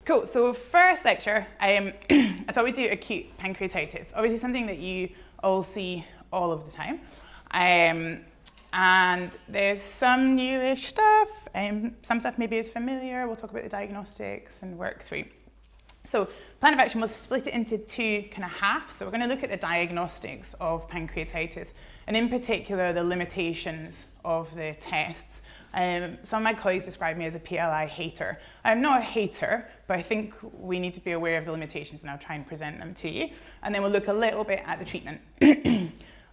Cool, so first lecture, I thought we'd do acute pancreatitis. Obviously something that you all see all of the time. And there's some newish stuff, some stuff maybe is familiar. We'll talk about the diagnostics and work through. So plan of action, we'll split it into two kind of halves. So we're going to look at the diagnostics of pancreatitis, and in particular the limitations of the tests. Some of my colleagues describe me as a PLI hater. I'm not a hater, but I think we need to be aware of the limitations, and I'll try and present them to you. And then we'll look a little bit at the treatment.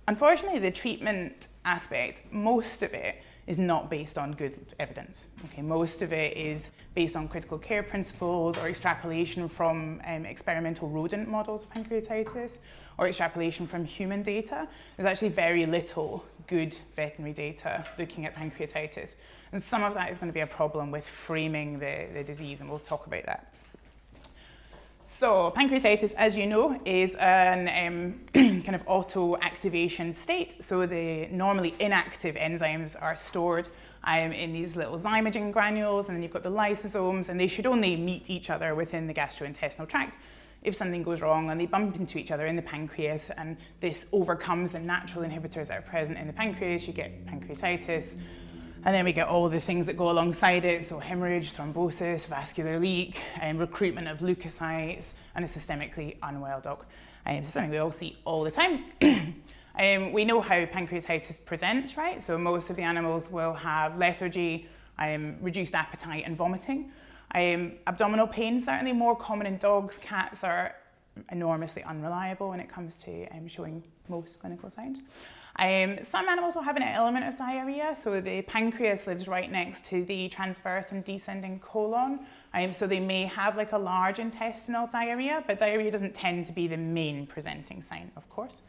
Unfortunately, the treatment aspect, most of it is not based on good evidence. Okay, most of it is based on critical care principles or extrapolation from experimental rodent models of pancreatitis or extrapolation from human data. There's actually very little good veterinary data looking at pancreatitis. And some of that is going to be a problem with framing the disease, and we'll talk about that. So pancreatitis, as you know, is an kind of auto-activation state. So the normally inactive enzymes are stored in these little zymogen granules, and then you've got the lysosomes, and they should only meet each other within the gastrointestinal tract. If something goes wrong and they bump into each other in the pancreas, and this overcomes the natural inhibitors that are present in the pancreas, you get pancreatitis. And then we get all the things that go alongside it, so hemorrhage, thrombosis, vascular leak, recruitment of leukocytes, and a systemically unwell dog. So something we all see all the time. We know how pancreatitis presents, right? So most of the animals will have lethargy, reduced appetite, and vomiting. Abdominal pain, certainly more common in dogs. Cats are enormously unreliable when it comes to showing most clinical signs. Some animals will have an element of diarrhea, so the pancreas lives right next to the transverse and descending colon, so they may have like a large intestinal diarrhea, but diarrhea doesn't tend to be the main presenting sign, of course.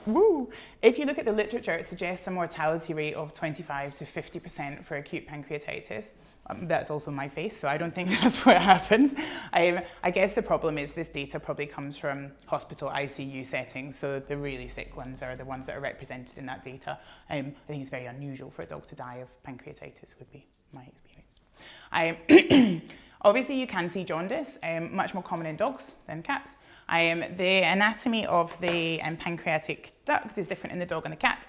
Woo! If you look at the literature, it suggests a mortality rate of 25 to 50% for acute pancreatitis. That's also my face, so I don't think that's what happens. I guess the problem is this data probably comes from hospital ICU settings, so the really sick ones are the ones that are represented in that data. I think it's very unusual for a dog to die of pancreatitis, would be my experience. Obviously, you can see jaundice, much more common in dogs than cats. The anatomy of the pancreatic duct is different in the dog and the cat.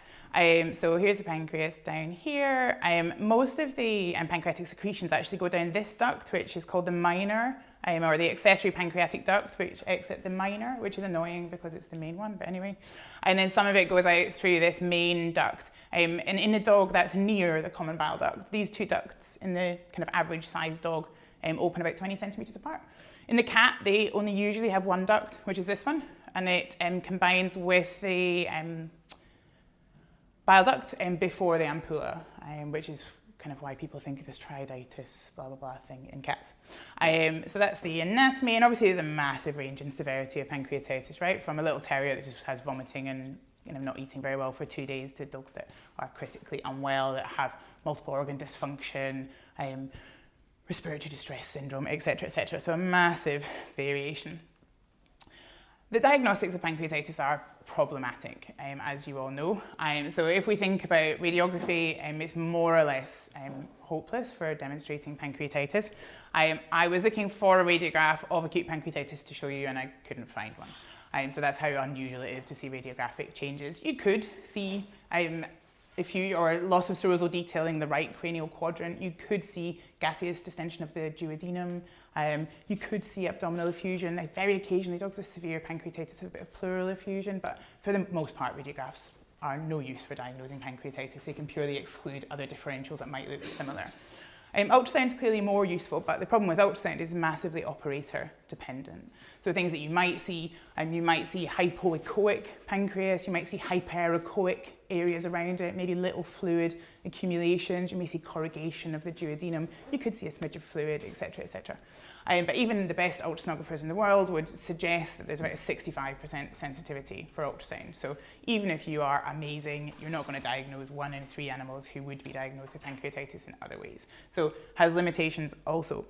So here's the pancreas down here. Most of the pancreatic secretions actually go down this duct, which is called the minor, or the accessory pancreatic duct, which exit the minor, which is annoying because it's the main one, but anyway. And then some of it goes out through this main duct. And in the dog, that's near the common bile duct. These two ducts in the kind of average sized dog open about 20 centimeters apart. In the cat, they only usually have one duct, which is this one, and it combines with the bile duct before the ampulla, which is kind of why people think of this triaditis, blah, blah, blah thing in cats. So that's the anatomy, and obviously there's a massive range in severity of pancreatitis, right? From a little terrier that just has vomiting and not eating very well for 2 days to dogs that are critically unwell, that have multiple organ dysfunction, respiratory distress syndrome, etc., etc. So a massive variation. The diagnostics of pancreatitis are problematic, as you all know. So if we think about radiography, it's more or less hopeless for demonstrating pancreatitis. I was looking for a radiograph of acute pancreatitis to show you, and I couldn't find one. So that's how unusual it is to see radiographic changes. You could see or loss of serosal detailing the right cranial quadrant. You could see gaseous distension of the duodenum. You could see abdominal effusion. Very occasionally, dogs with severe pancreatitis have a bit of pleural effusion, but for the most part, radiographs are no use for diagnosing pancreatitis. They can purely exclude other differentials that might look similar. Ultrasound is clearly more useful, but the problem with ultrasound is massively operator dependent. So things that you might see hypoechoic pancreas, you might see hyperechoic areas around it, maybe little fluid accumulations, you may see corrugation of the duodenum, you could see a smidge of fluid, etc., etc. But even the best ultrasonographers in the world would suggest that there's about a 65% sensitivity for ultrasound. So even if you are amazing, you're not going to diagnose 1 in 3 animals who would be diagnosed with pancreatitis in other ways. So has limitations also.